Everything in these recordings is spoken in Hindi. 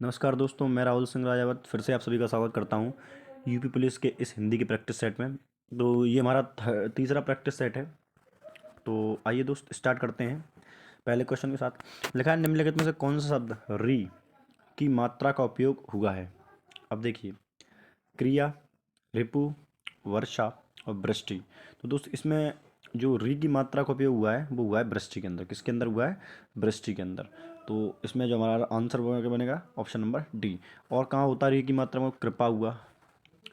नमस्कार दोस्तों, मैं राहुल सिंह राजावत फिर से आप सभी का स्वागत करता हूं यूपी पुलिस के इस हिंदी की प्रैक्टिस सेट में। तो ये हमारा तीसरा प्रैक्टिस सेट है। तो आइए दोस्त स्टार्ट करते हैं पहले क्वेश्चन के साथ। लिखा है, निम्नलिखित में से कौन सा शब्द री की मात्रा का उपयोग हुआ है। अब देखिए, क्रिया, रिपु, वर्षा और वृष्टि। तो दोस्त इसमें जो री की मात्रा का उपयोग हुआ है वो हुआ है वृष्टि के अंदर। किसके अंदर हुआ है? वृष्टि के अंदर। तो इसमें जो हमारा आंसर बनेगा ऑप्शन नंबर डी। और कहाँ होता है री की मात्रा में? कृपा हुआ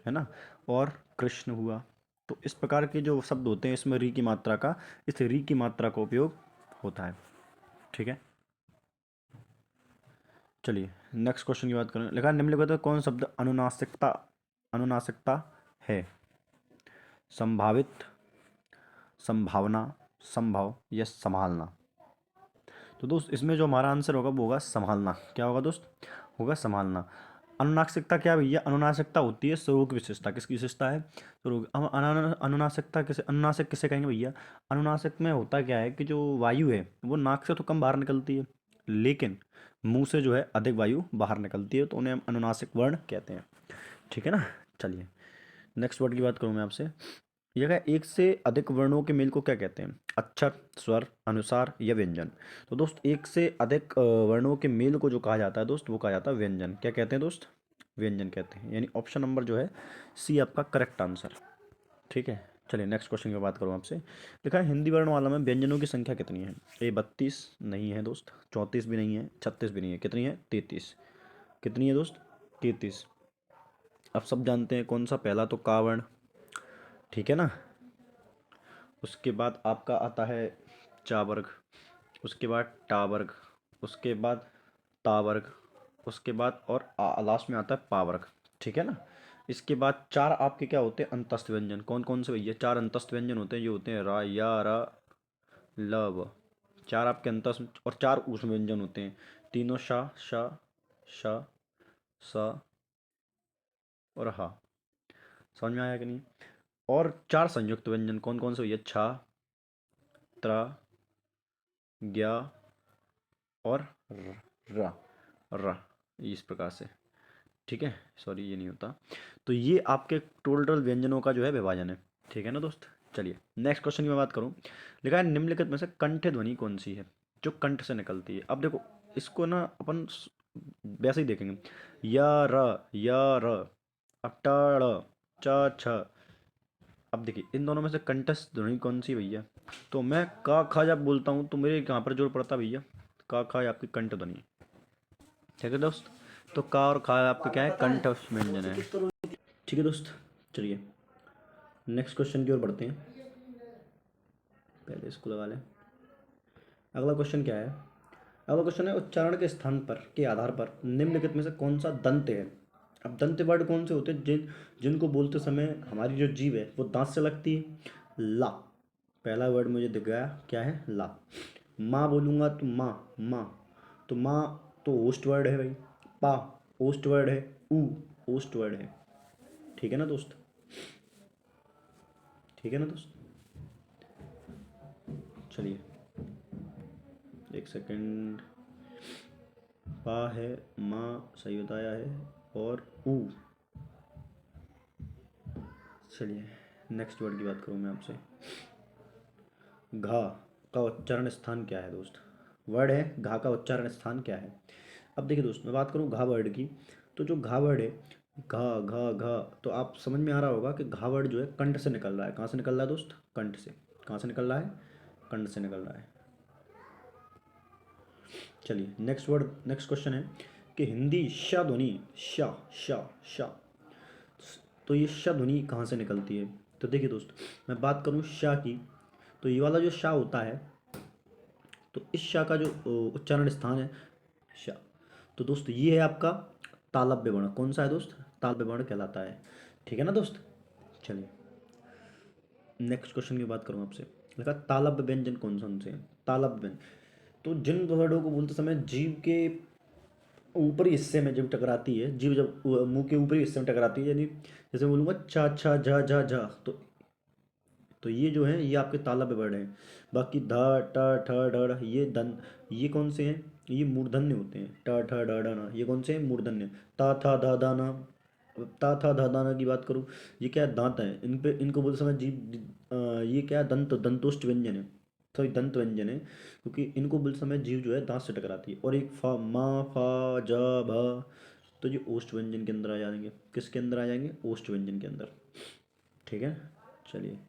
है ना, और कृष्ण हुआ। तो इस प्रकार के जो शब्द होते हैं इसमें री की मात्रा का, इस री की मात्रा का उपयोग होता है। ठीक है, चलिए नेक्स्ट क्वेश्चन की बात करें। लिखा है, निम्नलिखित में कौन शब्द अनुनासिकता अनुनासिकता है? संभावित, संभावना, संभव या संभालना। तो दोस्त इसमें जो हमारा आंसर होगा वो होगा संभालना। क्या होगा दोस्त? होगा संभालना। अनुनासिकता क्या है भैया? अनुनासिकता होती है स्वरों की विशेषता। किसकी विशेषता है? स्वरों की। हम अनुनासिकता किसे, अनुनासिक किसे कहेंगे भैया? अनुनासिक में होता क्या है कि जो वायु है वो नाक से तो कम बाहर निकलती है, लेकिन मुंह से जो है अधिक वायु बाहर निकलती है, तो उन्हें हम अनुनासिक वर्ण कहते हैं। ठीक है ना। चलिए नेक्स्ट वर्ड की बात करूँ मैं आपसे। यह है, एक से अधिक वर्णों के मेल को क्या कहते हैं? अक्षर, स्वर, अनुसार या व्यंजन। तो दोस्त एक से अधिक वर्णों के मेल को जो कहा जाता है दोस्त, वो कहा जाता है व्यंजन। क्या कहते हैं दोस्त? व्यंजन कहते हैं। यानी ऑप्शन नंबर जो है सी आपका करेक्ट आंसर। ठीक है, चलिए नेक्स्ट क्वेश्चन की बात करूँ आपसे। लिखा है, हिंदी वर्णमाला में व्यंजनों की संख्या कितनी है? ए 32 नहीं है दोस्त, 34 भी नहीं है, 36 भी नहीं है, कितनी है? 33। कितनी है दोस्त? 33। अब सब जानते हैं कौन सा, पहला तो का वर्ण, ठीक है ना। उसके बाद आपका आता है चा वर्ग, उसके बाद टा वर्ग, उसके बाद ता वर्ग, उसके बाद और लास्ट में आता है पा वर्ग। ठीक है ना। इसके बाद चार आपके क्या होते हैं? अंतस्थ व्यंजन। कौन कौन से भैया? चार अंतस्थ व्यंजन होते हैं। ये होते हैं रा, या, रा, ल, व। चार आपके अंतस्थ, और चार ऊष्म व्यंजन होते हैं। तीनों शा, शा, शा, सा और हा। समझ में आया कि नहीं? और चार संयुक्त व्यंजन कौन कौन से भैया? छा, त्रा, ज्ञा और रा, रा। इस प्रकार से। ठीक है, सॉरी ये नहीं होता। तो ये आपके टोटल व्यंजनों का जो है विभाजन है। ठीक है ना दोस्त। चलिए नेक्स्ट क्वेश्चन की मैं बात करूं। लिखा है, निम्नलिखित में से कंठ ध्वनि कौन सी है जो कंठ से निकलती है? अब देखो, इसको ना अपन वैसे ही देखेंगे। या र, या र, अब ट ड़, च छ। अब देखिए इन दोनों में से कंठस्थ ध्वनि कौन सी भैया? तो मैं का खा जब बोलता हूँ तो मेरे कहाँ पर जोर पड़ता भैया? का खा आपकी कंठ ध्वनि। ठीक है दोस्त। तो का और खा आपका क्या है? कंठ व्यंजन है। ठीक है दोस्त, चलिए नेक्स्ट क्वेश्चन की ओर बढ़ते हैं। पहले इसको लगा लें। अगला क्वेश्चन क्या है? अगला क्वेश्चन है, उच्चारण के स्थान पर के आधार पर निम्नलिखित में से कौन सा दंत है? अब दंत वर्ड कौन से होते हैं? जिनको बोलते समय हमारी जो जीभ है वो दांत से लगती है। ला, पहला वर्ड मुझे दिख गया, क्या है? ला। माँ बोलूँगा तो माँ, माँ, तो माँ तो ओस्ट वर्ड है भाई। पा ओस्ट वर्ड है। ऊ ओस्ट वर्ड है। ठीक है ना दोस्त? ठीक है ना दोस्त? चलिए एक सेकंड। पा है, माँ सही बताया है, और ऊ। चलिए नेक्स्ट वर्ड की बात करूँ मैं आपसे। घा का उच्चारण स्थान क्या है दोस्त? वर्ड है घा का उच्चारण स्थान क्या है? अब देखिए दोस्त, मैं बात करूँ घा वर्ड की, तो जो घा वर्ड है, घा घा घा, तो आप समझ में आ रहा होगा कि घा वर्ड जो है कंठ से निकल रहा है। कहाँ से निकल रहा है दोस्त? कंठ से। कहाँ से निकल रहा है? कंठ से निकल रहा है। चलिए नेक्स्ट वर्ड, नेक्स्ट क्वेश्चन है कि हिंदी श ध्वनि, श, श, श, तो ये श ध्वनि कहाँ से निकलती है? तो देखिए दोस्त, मैं बात करूँ श की, तो ये वाला जो श होता है, तो इस श का जो उच्चारण स्थान है श, तो दोस्त ये है आपका तालव्य वर्ण। कौन सा है दोस्त? तालव्य वर्ण कहलाता है। ठीक है ना दोस्त। चलिए नेक्स्ट क्वेश्चन की बात करूँ आपसे। लिखा, तालव्य व्यंजन कौन कौन से हैं? तालव्य व्यंजन, तो जिन वर्डों को बोलते समय जीभ के ऊपरी हिस्से में जब टकराती है, जीभ जब मुंह के ऊपरी हिस्से में टकराती है, यानी जैसे बोलूँगा चा छा झा झा झा, तो ये जो है ये आपके तालव्य वर्ड हैं। बाकी ध ट ठ ढ ढ, ये दन, ये कौन से हैं? ये मूर्धन्य होते हैं। ट ठ ड ढ न, ये कौन से हैं? मूर्धन्य। ता था धा दा ना। अब ता था धा दा ना की बात करूँ, ये क्या है? दांत है इन पे, इनको बोलते समय ये क्या है? दंतोष्ट व्यंजन है, सॉरी दंत व्यंजन है, क्योंकि इनको बोलते समय जीव जो है दांत से टकराती है। और एक फा, मा फा जा भा, तो ये ओष्ठ व्यंजन के अंदर आ जाएंगे। किसके अंदर आ जाएंगे? ओष्ठ व्यंजन के अंदर। ठीक है, चलिए।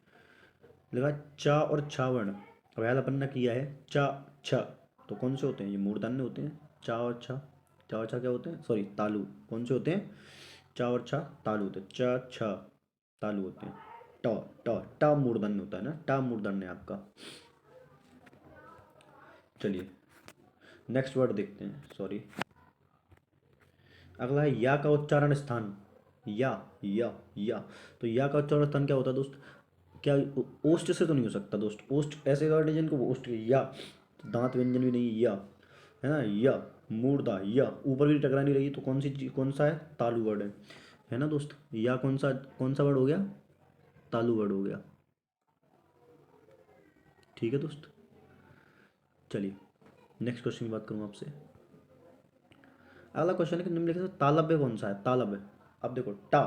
लगा चा और छा वर्ण। अब याद अपन ने किया है चा छ, तो कौन से होते हैं? ये मूर्धन्य होते हैं। चा और छा, चा और छा क्या होते हैं? सॉरी तालु। कौन से होते हैं? चा और छा तालु होते हैं। चा छ तालु होते हैं। ट ट मूर्धन्य होता है ना, टा मूर्धन्य है आपका। चलिए नेक्स्ट वर्ड देखते हैं, सॉरी। अगला है या का उच्चारण स्थान। या या, तो या का उच्चारण स्थान क्या होता है दोस्त? क्या ओष्ठ से तो नहीं हो सकता दोस्त? ओष्ठ ऐसे वर्ड है जिनको ओष्ठ के या, तो दांत व्यंजन भी नहीं, या है ना, या मूर्धा, या ऊपर भी टकरा नहीं रही, तो कौन सी कौन सा है? तालु वर्ड है ना दोस्त? या कौन सा वर्ड हो गया? तालु वर्ड हो गया। ठीक है दोस्त, चलिए नेक्स्ट क्वेश्चन की बात करूँ आपसे। अगला क्वेश्चन है कि निम्नलिखित में तालव्य कौन सा है? तालव्य। अब देखो टा,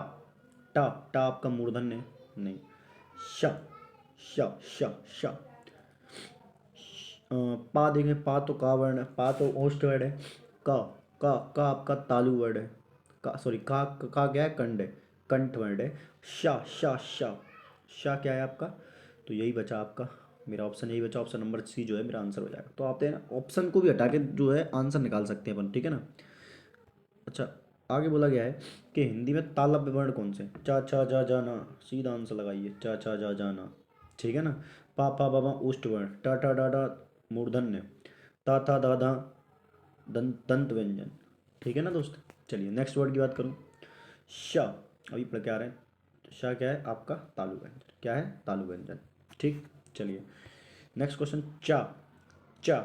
टा आपका मूर्धन्य है? नहीं। श श श श पा देखें, पा तो का वर्ण है, पा तो ओष्ठ वर्ड है। का का आपका तालु वर्ड है। का सॉरी का क्या है? कंठ है, कंठ वर्ड है। शा शा शा शा क्या है आपका? तो यही बचा आपका, मेरा ऑप्शन यही बचा, ऑप्शन नंबर सी जो है मेरा आंसर हो जाएगा। तो आप ऑप्शन को भी हटा के जो है आंसर निकाल सकते हैं अपन, ठीक है ना। अच्छा, आगे बोला गया है कि हिंदी में तालव्य वर्ण कौन से? चा छा जा जा ना, सीधा आंसर लगाइए, चा छा जा जा ना। ठीक है ना। पा पा बा बा ओष्ठ वर्ण, टा टा डा डा मूर्धन्य, ता था दा धा दंत व्यंजन। ठीक है ना दोस्त। चलिए नेक्स्ट वर्ड की बात करूँ, श, अभी पढ़ के आ रहे हैं। तो श क्या है आपका? तालु व्यंजन। क्या है? तालु व्यंजन। ठीक, चलिए नेक्स्ट क्वेश्चन। चा, चा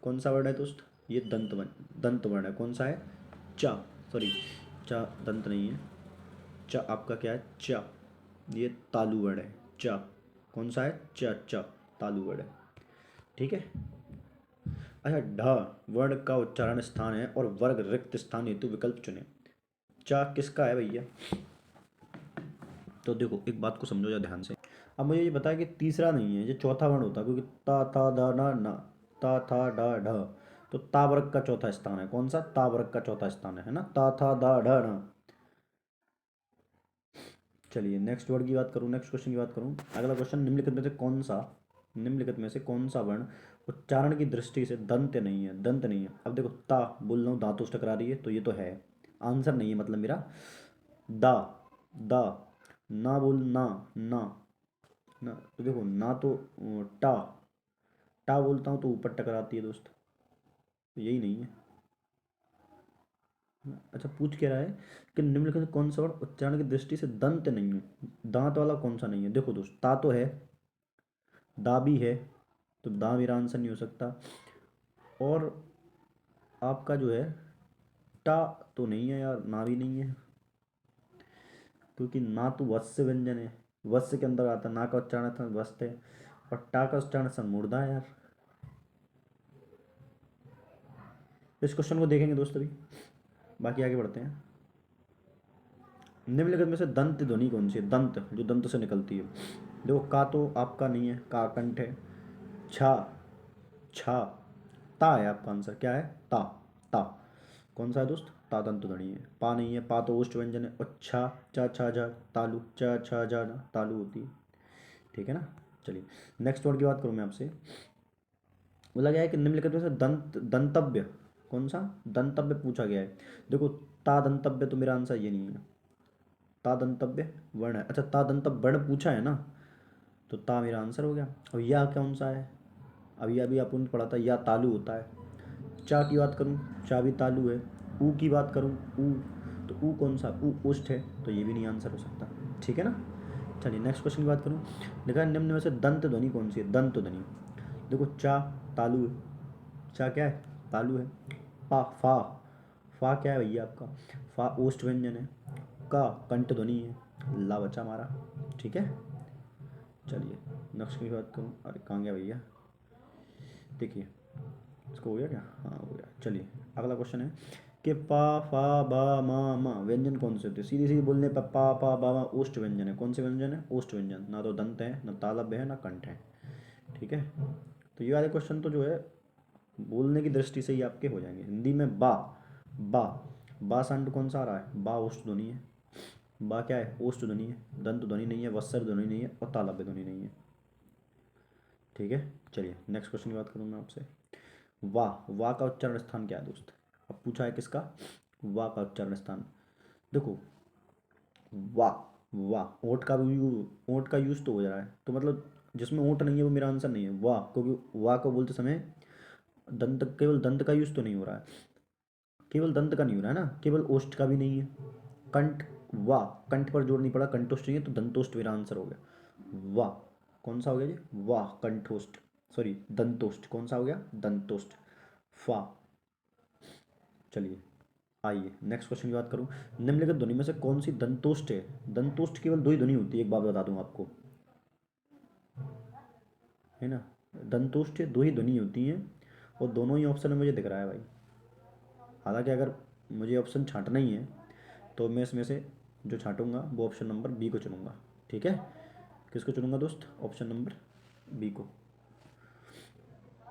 कौन सा वर्ड है दोस्त? ये दंत वर्ण है। कौन सा है? चा, सॉरी चा दंत नहीं है। चा आपका क्या है? चा, ये तालु वर्ड है। चा कौन सा है? चा चा तालु वर्ड है। ठीक है। अच्छा, ढ वर्ण का उच्चारण स्थान है और वर्ग रिक्त स्थान हेतु विकल्प चुने। चा किसका है भैया? तो देखो एक बात को समझो या ध्यान से। अब मुझे ये बताया कि तीसरा नहीं है, ये चौथा वर्ण होता है, क्योंकि ता था दा ना ना, ता था डा ढ, तो ता वर्ग का चौथा स्थान है। कौन सा? ता वर्ग का चौथा स्थान है ना, ता था दा ढ ना। चलिए नेक्स्ट वर्ड की बात करूँ, नेक्स्ट क्वेश्चन की बात करूँ। अगला क्वेश्चन, निम्नलिखित में से कौन सा वर्ण उच्चारण की दृष्टि से दंत नहीं है? दंत नहीं है। अब देखो ता बोल रहा हूँ, धातु से टकरा रही है, तो ये तो है, आंसर नहीं है मतलब मेरा। दा, दा ना बोल ना, ना ना, तो देखो ना तो टा, टा बोलता हूँ तो ऊपर टकराती है दोस्त, तो यही नहीं है। अच्छा, पूछ क्या रहा है कि निम्नलिखित में कौन सा वर्ड उच्चारण की दृष्टि से दंत नहीं है? दांत वाला कौन सा नहीं है? देखो दोस्त, ता तो है, दा भी है, तो दा मेरा आंसर नहीं हो सकता। और आपका जो है टा तो नहीं है यार, ना भी नहीं है, क्योंकि ना तो वत्स्य व्यंजन है, वत्स्य के अंदर आता है, ना का उच्चारण था वस्त है, और टा का उच्चारण संमूर्धा है यार। इस क्वेश्चन को देखेंगे दोस्त अभी, बाकी आगे बढ़ते हैं। निम्नलिखित में से दंत ध्वनि कौन सी है? दंत जो दंत से निकलती है। देखो का तो आपका नहीं है, का कंठ है। छा, छा, ता है आपका आंसर। क्या है? ता, ता कौन सा है दोस्त? ता दंत ध्वनि है। पा नहीं है, पा तो ओष्ठ व्यंजन है। और छा, चा छा जा तालु, चा छा जा ना तालु होती है। ठीक है ना। चलिए नेक्स्ट वर्ड की बात करूँ मैं आपसे। बोला गया है कि निम्नलिखित में से दंतव्य कौन सा? दंतव्य पूछा गया है। देखो ता दंतव्य, तो मेरा आंसर ये नहीं है। ता दंतव्य वर्ण है। अच्छा, ता दंतव्य वर्ण पूछा है ना, तो ता मेरा आंसर हो गया। अब या कौन सा है? अभी अभी अपन पढ़ा था, या तालु होता है। चा की बात करूँ, चा भी तालु है। ऊ की बात करूँ, ऊ, तो ऊ कौन सा? ऊ उष्ट है, तो ये भी नहीं आंसर हो सकता। ठीक है ना। चलिए नेक्स्ट क्वेश्चन की बात करूँ। लिखा है निम्न में से दंत ध्वनि कौन सी है? दंत ध्वनि, देखो चा तालु है, चा क्या है? तालु है। पा फा, फा क्या है भैया आपका? फा ओष्ठ व्यंजन है। का कंठ ध्वनि है। ला बचा हमारा। ठीक है। चलिए नेक्स्ट की बात करूँ, अरे कहाँ गया भैया? देखिए इसको हो गया क्या? हाँ हो गया। चलिए अगला क्वेश्चन है कि पा फा बा मा व्यंजन कौन से होते हैं? सीधी सीधी बोलने पर पा फा बा मा ओष्ठ व्यंजन है। कौन से व्यंजन है? ओष्ठ व्यंजन। ना तो दंत है, ना तालव्य है, ना कंठ है। ठीक है, तो ये वाले क्वेश्चन तो जो है बोलने की दृष्टि से ही आपके हो जाएंगे। हिंदी में बा, बा बा सांड कौन सा आ रहा है? बा ओष्ठ ध्वनि है। बा क्या है? ओष्ठ ध्वनि है, दंत ध्वनि नहीं है, वत्सर ध्वनि नहीं है, और तालव्य ध्वनि नहीं है। ठीक है, चलिए नेक्स्ट क्वेश्चन की बात करूँ मैं आपसे। वाह, वाह का उच्चारण स्थान क्या है दोस्त? अब पूछा है किसका? वाह का उच्चारण स्थान। देखो, वाह, वाह ओंठ का भी ओंठ का यूज तो हो जा रहा है, तो मतलब जिसमें ओंठ नहीं है वो मेरा आंसर नहीं है वाह, क्योंकि वाह को बोलते समय दंत, केवल दंत का यूज तो नहीं हो रहा है, केवल दंत का नहीं हो रहा है ना, केवल ओष्ठ का भी नहीं है। कंठ, वाह कंठ पर जोर नहीं पड़ा, कंठोष्ठ नहीं है, तो दंतोष्ठ मेरा आंसर हो गया। वाह कौन सा हो गया जी? वाह कंठोष्ठ, सॉरी दंतोष्ठ। कौन सा हो गया? दंतोष्ठ। फा। चलिए आइए नेक्स्ट क्वेश्चन की बात करूं। निम्नलिखित ध्वनि में से कौन सी दंतोष्ठ है? दंतोष्ठ केवल दो ही ध्वनि होती है, एक बात बता दूं आपको, है ना। दंतोष्ठ दो ही ध्वनि होती हैं, और दोनों ही ऑप्शन में मुझे दिख रहा है भाई। हालांकि अगर मुझे ऑप्शन छांटना ही है तो मैं इसमें से जो छांटूंगा वो ऑप्शन नंबर बी को चुनूंगा। ठीक है, किसको चुनूंगा दोस्त? ऑप्शन नंबर बी को।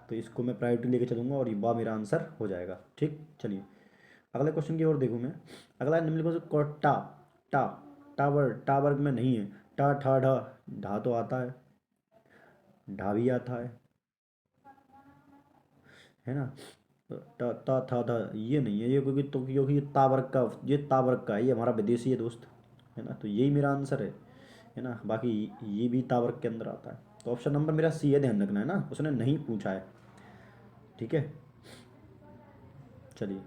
तो इसको मैं प्रायोरिटी लेके चलूंगा और ये बा मेरा आंसर हो जाएगा। ठीक, चलिए अगले क्वेश्चन की ओर देखूँ मैं। अगला निम्नलिखित में से टा, टा, टावर, टा वर्ग में नहीं है। टा ठा ढा, ढा तो आता है, ढा भी आता है ना। टा ता था था ये नहीं है, ये क्योंकि ये ता वर्ग का, ये ता वर्ग का है, ये हमारा विदेशी है दोस्त, है ना, तो यही मेरा आंसर है ना। बाकी ये भी ता वर्ग के अंदर आता है, तो ऑप्शन नंबर मेरा सी है, ध्यान रखना है ना, उसने नहीं पूछा है। ठीक है, चलिए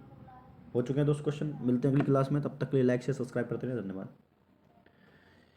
हो चुके हैं दोस्त क्वेश्चन। मिलते हैं अगली क्लास में, तब तक के लिए लाइक से सब्सक्राइब करते रहे। धन्यवाद।